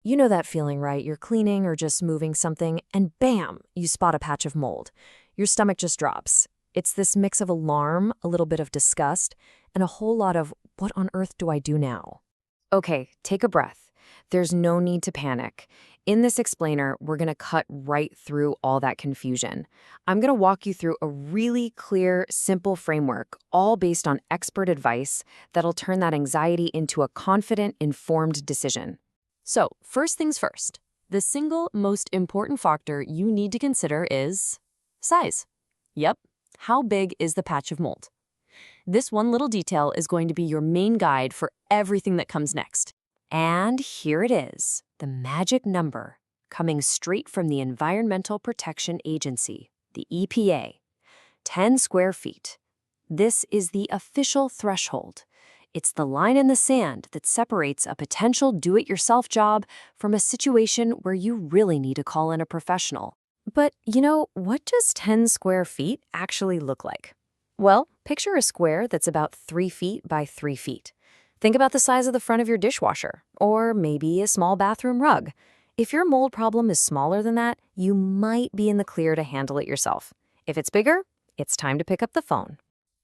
You know that feeling, right? You're cleaning or just moving something, and bam, you spot a patch of mold. Your stomach just drops. It's this mix of alarm, a little bit of disgust, and a whole lot of, what on earth do I do now? Okay, take a breath. There's no need to panic. In this explainer, we're going to cut right through all that confusion. I'm going to walk you through a really clear, simple framework, all based on expert advice that'll turn that anxiety into a confident, informed decision. So, first things first, the single most important factor you need to consider is size. Yep, how big is the patch of mold? This one little detail is going to be your main guide for everything that comes next. And here it is, the magic number, coming straight from the Environmental Protection Agency, the EPA. 10 square feet. This is the official threshold. It's the line in the sand that separates a potential do-it-yourself job from a situation where you really need to call in a professional. But, what does 10 square feet actually look like? Well, picture a square that's about 3 feet by 3 feet. Think about the size of the front of your dishwasher, or maybe a small bathroom rug. If your mold problem is smaller than that, you might be in the clear to handle it yourself. If it's bigger, it's time to pick up the phone.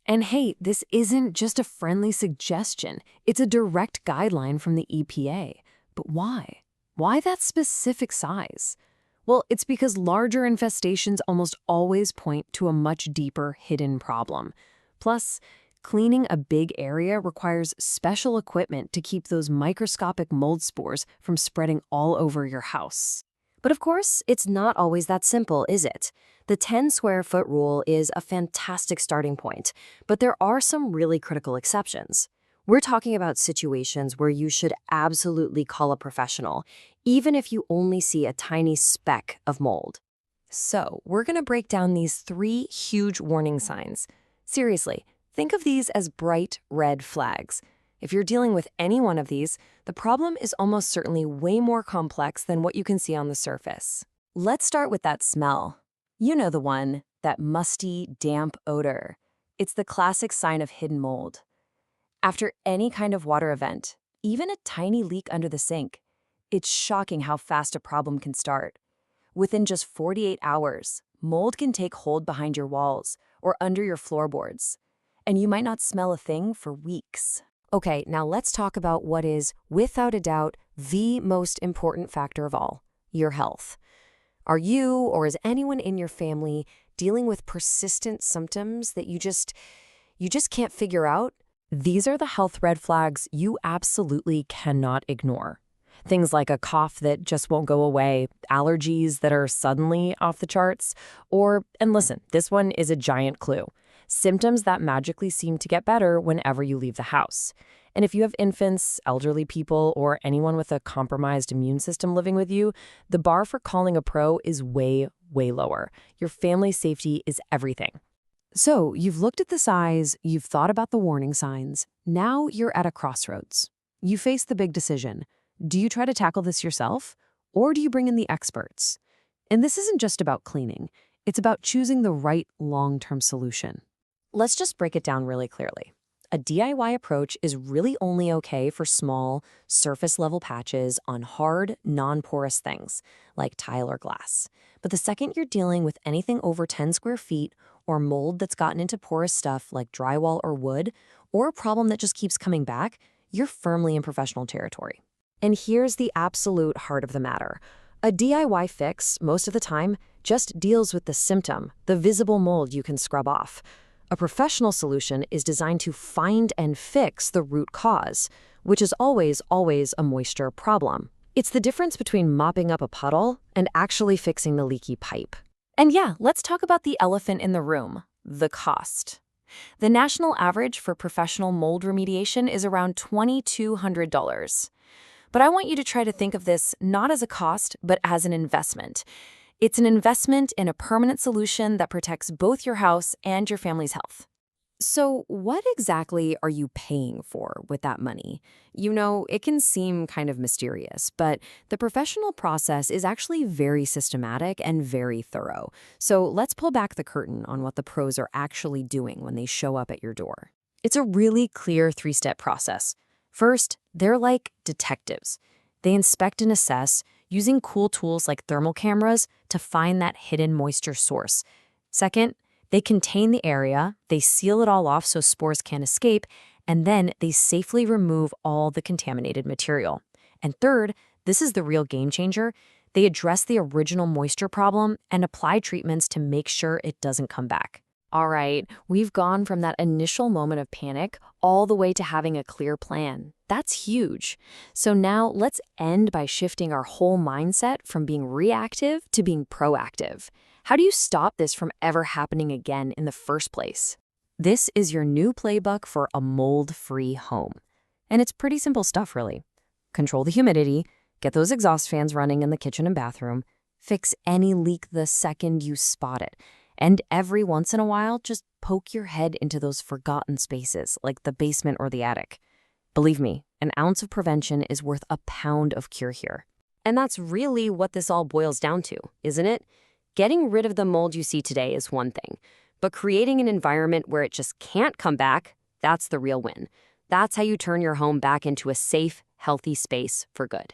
And hey, this isn't just a friendly suggestion. It's a direct guideline from the EPA. But why? Why that specific size? Well, it's because larger infestations almost always point to a much deeper hidden problem. Plus, cleaning a big area requires special equipment to keep those microscopic mold spores from spreading all over your house. But of course, it's not always that simple, is it? The 10 square foot rule is a fantastic starting point, but there are some really critical exceptions. We're talking about situations where you should absolutely call a professional, even if you only see a tiny speck of mold. So, we're going to break down these 3 huge warning signs. Seriously, think of these as bright red flags. If you're dealing with any one of these, the problem is almost certainly way more complex than what you can see on the surface. Let's start with that smell. You know the one, that musty, damp odor. It's the classic sign of hidden mold. After any kind of water event, even a tiny leak under the sink, it's shocking how fast a problem can start. Within just 48 hours, mold can take hold behind your walls or under your floorboards, and you might not smell a thing for weeks. Okay, now let's talk about what is, without a doubt, the most important factor of all, your health. Are you, or is anyone in your family, dealing with persistent symptoms that you just can't figure out? These are the health red flags you absolutely cannot ignore. Things like a cough that just won't go away, allergies that are suddenly off the charts, and listen, this one is a giant clue, symptoms that magically seem to get better whenever you leave the house. And if you have infants, elderly people, or anyone with a compromised immune system living with you, the bar for calling a pro is way, way lower. Your family's safety is everything. So, you've looked at the size, you've thought about the warning signs. Now you're at a crossroads. You face the big decision. Do you try to tackle this yourself, or do you bring in the experts? And this isn't just about cleaning. It's about choosing the right long-term solution. Let's just break it down really clearly. A DIY approach is really only okay for small, surface-level patches on hard, non-porous things, like tile or glass. But the second you're dealing with anything over 10 square feet, or mold that's gotten into porous stuff like drywall or wood, or a problem that just keeps coming back, you're firmly in professional territory. And here's the absolute heart of the matter. A DIY fix, most of the time, just deals with the symptom, the visible mold you can scrub off. A professional solution is designed to find and fix the root cause, which is always a moisture problem. It's the difference between mopping up a puddle and actually fixing the leaky pipe. And yeah, let's talk about the elephant in the room, the cost. The national average for professional mold remediation is around $2,200. But I want you to try to think of this not as a cost, but as an investment. It's an investment in a permanent solution that protects both your house and your family's health. So what exactly are you paying for with that money? It can seem kind of mysterious, but the professional process is actually very systematic and very thorough. So let's pull back the curtain on what the pros are actually doing when they show up at your door. It's a really clear 3-step process. First, they're like detectives. They inspect and assess, using cool tools like thermal cameras to find that hidden moisture source. Second, they contain the area, they seal it all off so spores can't escape, and then they safely remove all the contaminated material. And third, this is the real game changer, they address the original moisture problem and apply treatments to make sure it doesn't come back. All right, we've gone from that initial moment of panic all the way to having a clear plan. That's huge. So now let's end by shifting our whole mindset from being reactive to being proactive. How do you stop this from ever happening again in the first place? This is your new playbook for a mold-free home. And it's pretty simple stuff, really. Control the humidity, get those exhaust fans running in the kitchen and bathroom, fix any leak the second you spot it. And every once in a while, just poke your head into those forgotten spaces, like the basement or the attic. Believe me, an ounce of prevention is worth a pound of cure here. And that's really what this all boils down to, isn't it? Getting rid of the mold you see today is one thing, but creating an environment where it just can't come back, that's the real win. That's how you turn your home back into a safe, healthy space for good.